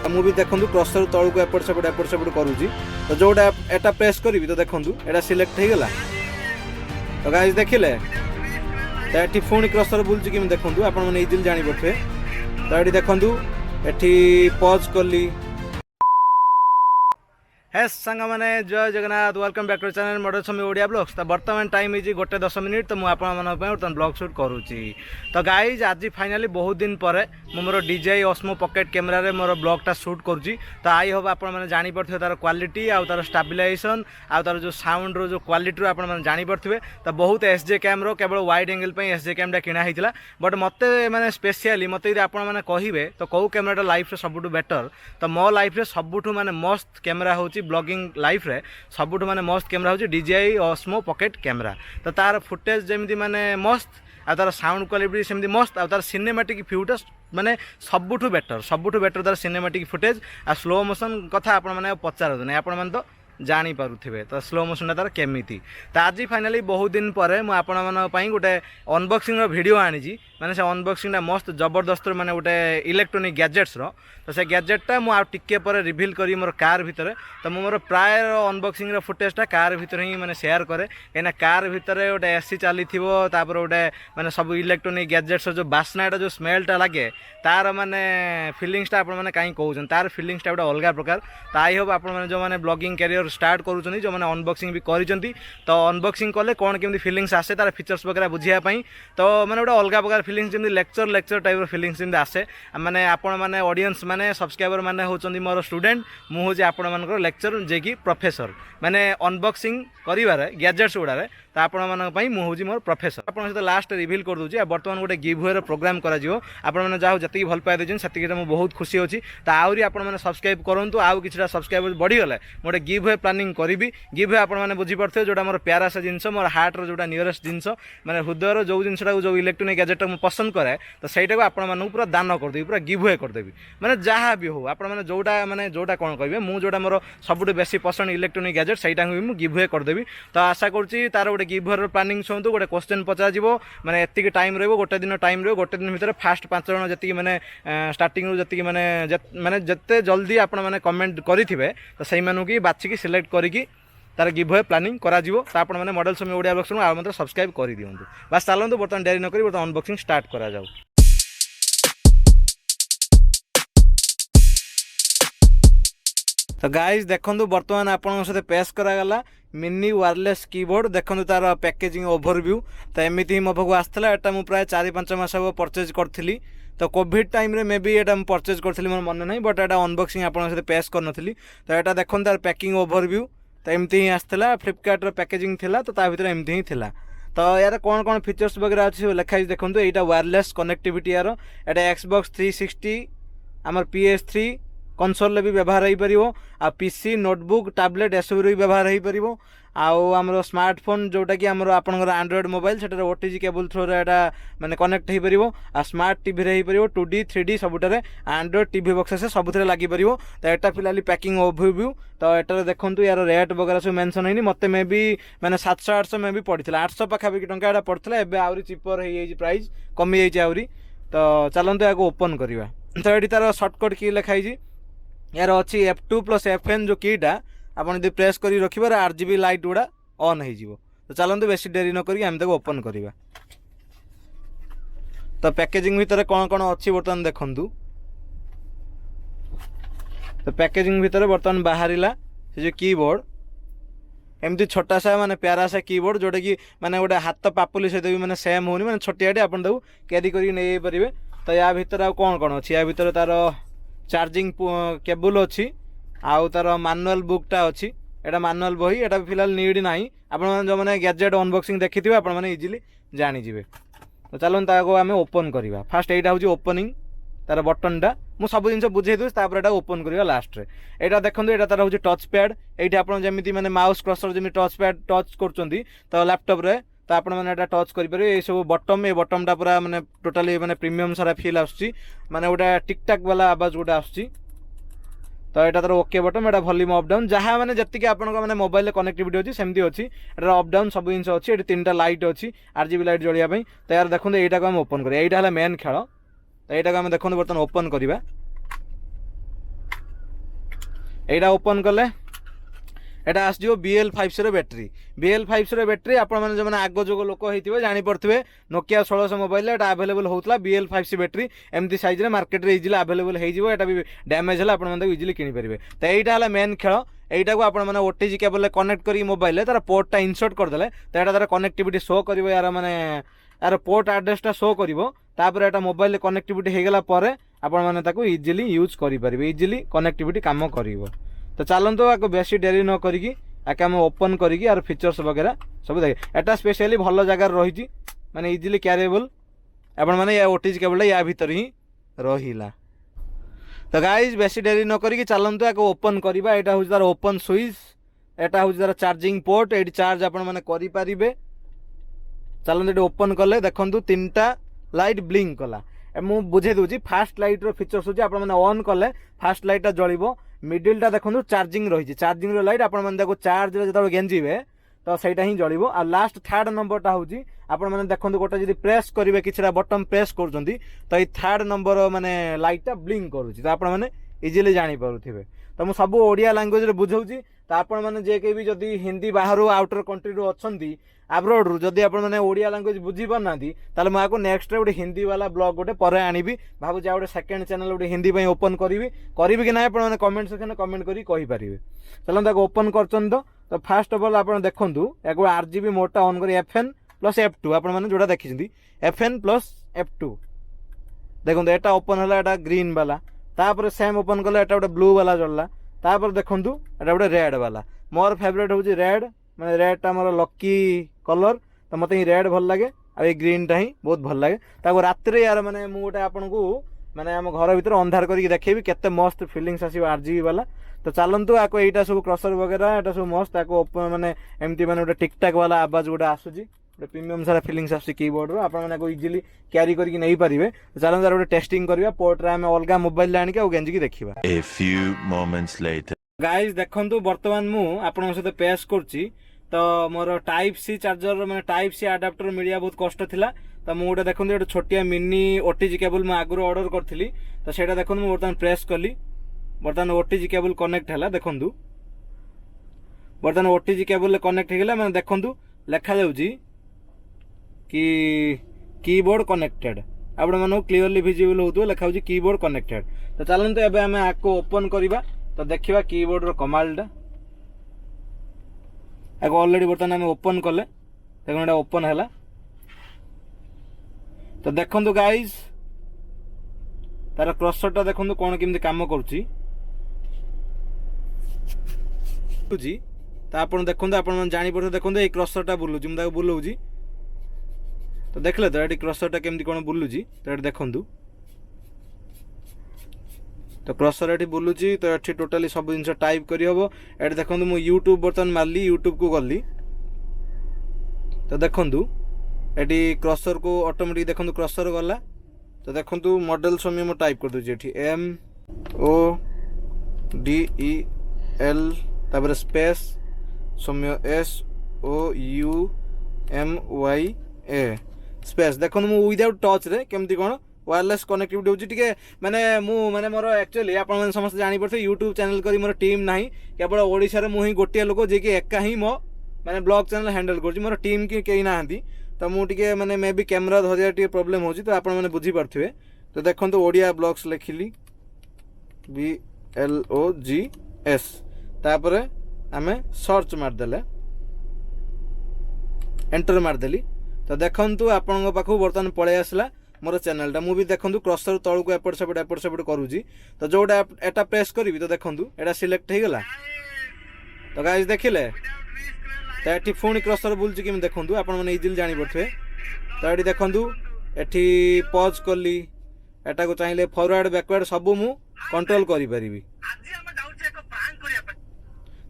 मुझे देखूँ क्रसर तौर को एपट सेपट करुँची तो जोटा एटा प्रेस करी तो देखूँ एटा सिलेक्ट हो गला तो गाइस देखिले तो ये पुणी क्रसर बुलूँ कि देखूँ आपने इजिली जापे तो ये देखूँ ये पज कली हे सांग मैंने जय Jagannath welcome back to channel model Sami Odia blogs तो बर्तमान टाइम है 1:10 मिनिट तो मुझे बर्तमान ब्लॉग शूट करुँची तो गाइज आज फाइनाली बहुत दिन पर मोर DJI Osmo पॉकेट कैमेरा मोर ब्लॉगटा शूट करुँची तो आई होप आप जापे तार क्वालिटी आउ तार स्टेबिलाइजेशन आउ तार जो साउंड रो जो क्वालिटी आप जापे तो बहुत SJ कैम रो केवल वाइड एंगल SJ कैमटा किणा होता बट मत मैंने स्पेशली मत आपने कहे तो कौ कैमेराटा लाइफ सबुठ बेटर तो मो लाइफ सबुठ माने मस्त कैमेरा हूँ ब्लॉगिंग लाइफ रे सबुठ माने मस्त कैमेरा हूँ DJI Osmo पॉकेट कैमेरा तो तार फुटेज जमी माने मस्त आ तार साउंड क्वालिटी सेमती मस्त आ तार सिनेमैटिक व्यूटा माने सबुठ बेटर तार सिनेमैटिक फुटेज आ स्लो मोशन कथा आपण माने पचार नहीं आपण माने तो जानी पारुथिबे तो स्लो मोशन तार केमिति तो आज फाइनाली बहुत दिन पर मुझे आपण गोटे अनबॉक्सिंग वीडियो आनी माने से अनबॉक्सिंग मस्त जबरदस्त माने गोटे इलेक्ट्रोनिक गैजेट्स रो तो से गैजेटा मुझे टिके पर रिवील करी मोर कार भितर तो मोर प्राय अनबॉक्सिंग फुटेजटा कार भितर ही माने शेयर करे कहीं कार भितर गोटे AC चली गोटे माने सब इलेक्ट्रोनिक गैजेट्स जो बास्नाटा जो स्मेलटा लगे तार माने फिलिंग्सटा आपण माने कहीं कहउछन तार फिलिंग्सटा गोटे अलग प्रकार तो आई होप आपण माने जो माने ब्लॉगिंग कैरियर स्टार्ट करूछन जो माने अनबॉक्सिंग भी करिसंती तो अनबॉक्सिंग कले कौन केमती फिलिंग्स आसे तार फीचर्स वगैरह बुझियापाई तो माने गोटे अलग प्रकार फिलिंग्स जमी लेक्चर टाइप फिलिंग्स जमी आसे माने आपण माने ऑडियंस माने सब्सक्राइबर माने होचंदी मोर स्टूडेंट मु होची आपण मानकर लेक्चर जे कि प्रोफेसर माने अनबॉक्सिंग करिवारे गैजेट्स गुड़ारे तो आपंपाई मुझे मोर प्रोफेसर आप लास्ट रिवील कर दूसरी बर्तमान गोटे गिव रप्रोग्राम कर जाओ जी भल पाई देते से मुझे बहुत खुशी अच्छी तो आहरी आपने सब्सक्राइब करूँ आउ कि सब्सक्राइबर बढ़ीगले गोटे गिव वे प्लानिंग करी गिव वे आपने बुझीपे जोटा मोर प्यारा से जिनस मोर हार्ट रो नियरेस्ट जिनस मैंने हृदय जो जिनसा जो इलेक्ट्रोनिक गैजेट मुझे पसंद कै तो सहीटा को आपको पूरा दान करदेवी पूरा गिव वे करदेवी मैंने जहाँ भी हो आपने जोटा कौन कहे मुझे जोटा मोर सब बेसी पसंद इलेक्ट्रोनिक गैजेट सहीटा भी गिव वे करदेवी तो आशा करुँची तार गोटे गिभर प्लानिंग शुणु गोटे क्वेश्चन पचार मैंने एति टाइम रो गोटे दिन टाइम रो गोटे दिन भितर फास्ट 5 जन जी मैंने स्टार्टिंग जी मैंने जिते जल्दी आपण मैंने कमेंट करेंगे तो सही मानू कि बाछिकी सिलेक्ट करी तार गिभवे प्लानिंग करा तो आपण मैंने मॉडल समी ओडिया ब्लॉग्स आ मतलब सब्सक्राइब कर दिंतु बस चलते बर्तमान डेरी नक बर्तमान अनबॉक्सिंग स्टार्ट करा जाऊ। तो गाइज देखो बर्तमान आपन सहित पेश करागला मिनी वायरलेस कीबोर्ड देखो तार पैकेजिंग ओवरव्यू तो एमती ही मो पाक आसाला एटा मुझे प्राय 4-5 मास हम परचेज करी तो कोविड टाइम रे मे बी एटा परचेज करी मोर मन नहीं बट एटा अनबॉक्सिंग आपन सहित पेश करनथली तो एटा देखो तार पैकिंग ओवरव्यू तो एमती ही आसाला फ्लिपकार्ट रो पैकेजिंग थिला तो ता भीतर एमती ही थिला तो यार कौन कौन फीचर्स वगैरह अच्छे लिखाई देखो यहाँ वायरलेस कनेक्टिविटी यार एटा Xbox 360 आमर PS3 कंसोल भी व्यवहार हो पार आ PC नोटबुक टैबलेट एसबू भी व्यवहार हो पार आमर स्मार्टफोन जोटा कि आमर आपनकर एंड्रॉइड मोबाइल से OTG केबल थ्रो एटा माने कनेक्ट हो पार आ स्मार्ट टीवी रे हो पार 2D 3D सबुटारे एंड्रॉइड टीवी बक्स सबुथिरे लगी पार तो एटा फिलहाल पैकिंग ओवरव्यू तो एटार देखो यार रेट वगैरह सब मेंशन होनी मत मे भी मैंने 700-800 में भी पड़ता 800 पाखापाखि टंका पड़ता एवं आहरी चिपर हो प्राइस कमी जाए तो चलते आगे ओपन करवा तो ये तार सर्टकट की लिखाई यार अच्छी F2+ FN जो कीटा आपन यदि प्रेस करी रखिबा RGB लाइट गुड़ा ऑन हो तो चलते बेसी डेरी न करी आम ओपन करवा तो पैकेजिंग भितर कौन कौन अच्छी बर्तमान देखु तो पैकेजिंग भितर बर्तमान बाहरिला से जो कीबोर्ड एमती छोटा सा माने प्यारा सा कीबोर्ड जोटा कि माने गोटे हाथ पापुली सहित भी माने सेम होनी माने छोटियाटे आपन ताऊ कैरी करी नहीं पारे तो या भितर आ कौन कौन अच्छी या भितर तार चार्जिंग केबल अच्छी आउ तार मैनुअल बुकटा अच्छी एटा मैनुअल बही एटा फिलहाल नीड ना आपण जो मैंने गैजेट अनबॉक्सिंग देखी थे आपण मैंने इजिली जानीजे तो चलते आम ओपन करवा फास्ट यहाँ हूँ ओपनिंग तार बटनटा मु सब जिन बुझे दूसरी ओपन करवा लास्ट रे एटा देखो यहाँ तार हूँ टच पैड ये आप जमी मैंने माउस क्रसर जमी टच पैड टच कर तो लैपटॉप रे तो आप टच करेंगे ये सब बटम ये बटमटा पूरा माने टोटाली माने प्रीमियम सारा फील आसुची माने गोटे टिकटाक वाला आवाज गोटे आसुची तो यहाँ तार ओके बटन एटा वॉल्यूम अप डाउन जहाँ मैंने जी आपने मोबाइल कनेक्टिविटी अच्छी सेमती अच्छी एटा अप डाउन सब जिन अच्छी ये 3टा लाइट अच्छी RGB लाइट जलियापाई तो यार देखो यहाँ को आम ओपन करा यहाँ मेन खेल तो यहाँ आम देखो बर्तमान ओपन करवा এইটা ওপন কলে এটা আসଯିବ BL50 ব্যাটেরি BL50 ব্যাটেরি আপনার যে আগ যুগ লোক হয়েছে জাঁপারে নোকিয়া 1600 মোবাইল এটা আভেলেবল হোলা BL50 ব্যাটেরি এমতি সাইজে মার্কেটে ইজিলি আভেলেবল হয়ে যাব এটা বি ড্যামেজ হলে আপনার ইজিলি কিনিপারে তো এইটা হল মেন খেল এইটা আপনার OTG কেবল কনেক্ট করি মোবাইল তার পোর্টটা ইনসর্ট করদেলে তো এটা তার কনেক্টিভিটি শো করব यार মানে यार पोर्ट आड्रेसटा शो करिवो तापर एटा मोबाइल कनेक्टिविटी हो गला परे आपण माने ताको इजीली यूज करि परिबे इजीली कनेक्टिविटी काम करिवो तो चलंतो आको बेसी देरी न करिकी आके हम ओपन करिकी यार फीचर्स वगैरह सब देखे एटा स्पेशली भलो जगह रही माने इजीली कैरेबल आपण माने या ओटीजी केबल या भीतर ही रहिला तो गाइस बेसी देरी न करिकी चलंतो आको ओपन करिबा एटा हो तार ओपन स्विच एटा हो तार चार्जिंग पोर्ट एटी चार्ज आपण माने करि परिबे चलते ये ओपन कले देखो 3टा लाइट ब्लिंक कला मु बुझे दूसरी फास्ट लाइट रो फीचर्स होची आपण माने ऑन कले फास्ट लाइटा जळिबो मिडिलटा देखो चार्जिंग रही चार्जिंग रो लाइट आपण माने देखो चार्ज रे जतरो गेंजीबे तो सेटा ही जळिबो आ लास्ट थर्ड नंबरटा होची आपण माने देखो गोटे जदी प्रेस करिवे किछरा बटन प्रेस करजंती तो ई थर्ड नंबर माने लाइटटा ब्लिंक करूची तो आपण माने इजीली जानि पारुथिबे तो मु सब ओडिया लैंग्वेज रे बुझौची तो आपण माने जे के भी जदी हिंदी बाहर आउटर कंट्री रो अछंती आब्रोड रु जदि आपण माने ओडिया लैंग्वेज बुझी पारनांती ताले म आको नेक्स्ट रे गोटे हिंदी वाला ब्लॉग गोटे परे आनिबी भाबु जा गोटे सेकंड चैनल गोटे हिंदी पई ओपन करिवि कि ना आपण माने कमेंट सेक्शन में कमेंट करी कहि परिबे चलन ताको ओपन करचन तो फास्ट ऑफ ऑल आपण देखंतु एगो RGB मोडटा ऑन करी FN प्लस F2 आपण माने जोडा देखिसंती FN प्लस F2 देखंतु एटा ओपन होला एटा ग्रीन वाला तापर सेम ओपन कले एटा गोटे ब्लू वाला जळला तापर देखंतु एटा गोटे रेड वाला मोर फेवरेट होची रेड माने रेड टा मोर लकी कलर तो मत ही रेड भल लगे आ ग्रीन टा ही बहुत भल लगे ताको रात्रि यार माने मु गोटे आपन को माने हम घर भीतर अंधार करके देखेबी केते मस्त फीलिंग्स आसी RGB वाला तो चलंतु आको एटा सब क्रसर वगैरह एटा सब मस्त आको माने एमती माने गोटे टिक टाक वाला आवाज गोटे आसुची गोटे प्रीमियम सारा फीलिंग्स आसी कीबोर्ड रो आपन माने को इजीली कैरी करके नहीं पारिबे चलंतु यार गोटे टेस्टिंग करबा पोर्ट रे हम अलगा मोबाइल लानी के आ गेंजी की देखिबा A few moments later guys देखंतु वर्तमान मु आपन सहित पेश करची तो मोर टाइप सी चार्जर मैंने टाइप सी आडाप्टर मिलिया बहुत कष्ट थिला तो मु गोटे देखो गोटे छोटिया मिनी OTG केबल मु आगु ऑर्डर करथिली तो सेटा देखो मु बर्तमान प्रेस कली बर्तमान OTG केबल कनेक्ट हला देखंतु बर्तमान OTG केबल कनेक्ट हेगला माने देखंतु लेखा जाउची कि कीबोर्ड कनेक्टेड आपण मानो क्लियरली विजिबल होतो लेखा होची कीबोर्ड कनेक्टेड तो चलंतु एबे हमें आको ओपन करिबा तो देखिबा कीबोर्ड रो कमांड आगे ऑलरेडी बर्तमान आम ओपन कले देखो ओपन है तो देखो गाइज तार क्रसरटा देखो कौन केमती काम करुच्ची तो आप देखते आप जापर देखते ये क्रसरटा बुलूची मुझे बुलाऊँगी तो देखले तो ये क्रसरटा केमती कौन बुलूची तो ये देखूँ तो क्रसर ये बुलूची तो ये टोटाली सब जिन टाइप करहब ये देखो मुझे यूट्यूब बर्तमान मारली यूट्यूब को गली तो देखूँ ये क्रसर को ऑटोमेटिक देखो क्रसर गला तो देखो मॉडल समय मैं टाइप कर दूसरी MODEL तापर स्पेस सौम्य SOUMYA स्पेस देखो मुझे विदाउट टच रे केमती कौन वायरलेस कनेक्टिविटी होची टिके माने मु माने मोर एक्चुअली आपण माने समस्त जानि परथे यूट्यूब चैनल करी मोर टीम नाही केवल ओडिसा रे मु ही गोटिया लोक जे कि एका ही मो माने ब्लॉग चैनल हैंडल करची मोर टीम की केही नाहंती तो मु टिके माने मे बी कैमरा धरिया टिके प्रॉब्लम होची तो आपण माने बुझी परथिबे तो देखंतु ओडिया ब्लॉग्स लिखिली BLOGS तापर आमे सर्च मार देले एंटर मार देली तो देखंतु आपण पाखु बर्तन पळे आसला मोर चैनल मु भी देखंतु क्रसर तळु को एपट सेपट करूची तो जोटा एटा प्रेस करी तो देखंतु एटा सिलेक्ट हो गला तो गाइस देखिले तो एठी फोन क्रसर बुलची कि देखंतु आपण माने इजीली जानि परथे तो एठी देखंतु एठी पॉज करली एटा को चाहिले फॉरवर्ड बैकवर्ड सब मु कंट्रोल करि परिबी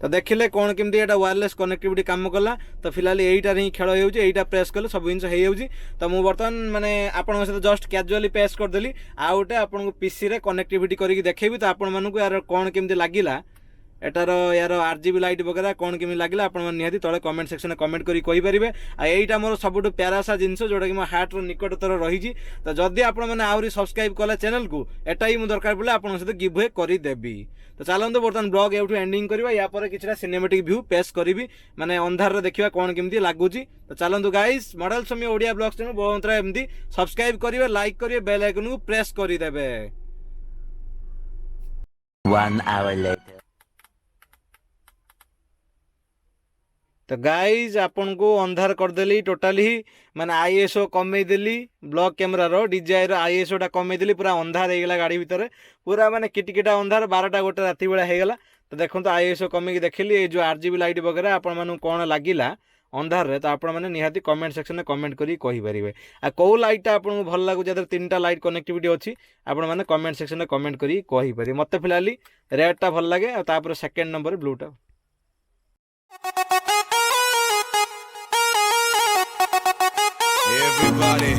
तो देखिले कौन केमती एटा वायरलेस कनेक्टिविटी काम कला तो फिलहाल यहीटा ही खेल होटा प्रेस कले सब जिन हो तो मुझे बर्तमान माने आपण सहित जस्ट कैजुअली प्रेस करदेली आ गोटे आपन पीसी रे कनेक्टिविटी करके देखेबी तो आपण मानक यार कौन केमती लागिला एटार यार आरजीबी लाइट वगैरह कौन केमी लगे आप निहाती तले कमेंट सेक्शन में कमेंट करी कहिपारे आईटा मोर सबुठ प्यारासा जिनस जोटा कि मो हार्ट रो निकटतर रही तो जदि आप मैंने आहरी सब्सक्राइब कले चैनल को एटा ही मुझे दरकार पड़े आपन सहित गिव अवे करदेवी तो चलते बर्तमान ब्लॉग एवठू एंडिंग करवा या पर किछटा सिनेमेटिक व्यू पेश करी माने अंधार देखा कौन केमती लगुच तो चलतु गाइस मॉडल समय ओडिया ब्लॉग्स चैनल बहुत एमती सब्सक्राइब करेंगे लाइक करेंगे बेल आइकन को प्रेस करदेवे 1 hour later. तो गाइज आपन को अंधार करदेली टोटाली माने आईएसओ कमेदेली ब्लॉक कैमेरा रो डीजीआई रो आईएसओ टा कमेदेली पूरा अंधार हो गला गाड़ी भितर पूरा माने किटकिटा अंधार 12टा गोटे राति बेला हो गला तो देखो तो आईएसओ कमेकी देखली ये जो आरजीबी लाइट वगैरह आपण मानु कौन लगिला अंधार रे तो आपण माने निहाती कमेंट सेक्शन में कमेंट करी कहि परिबे आ को लाइट आपन को भल लागु जदर तीनटा लाइट कनेक्टिविटी अछि आपण माने कमेंट सेक्शन में कमेंट करी कहि परिबे मते फिलहाल रेड टा भल लागे आ तापर सेकंड नंबर ब्लू टा Everybody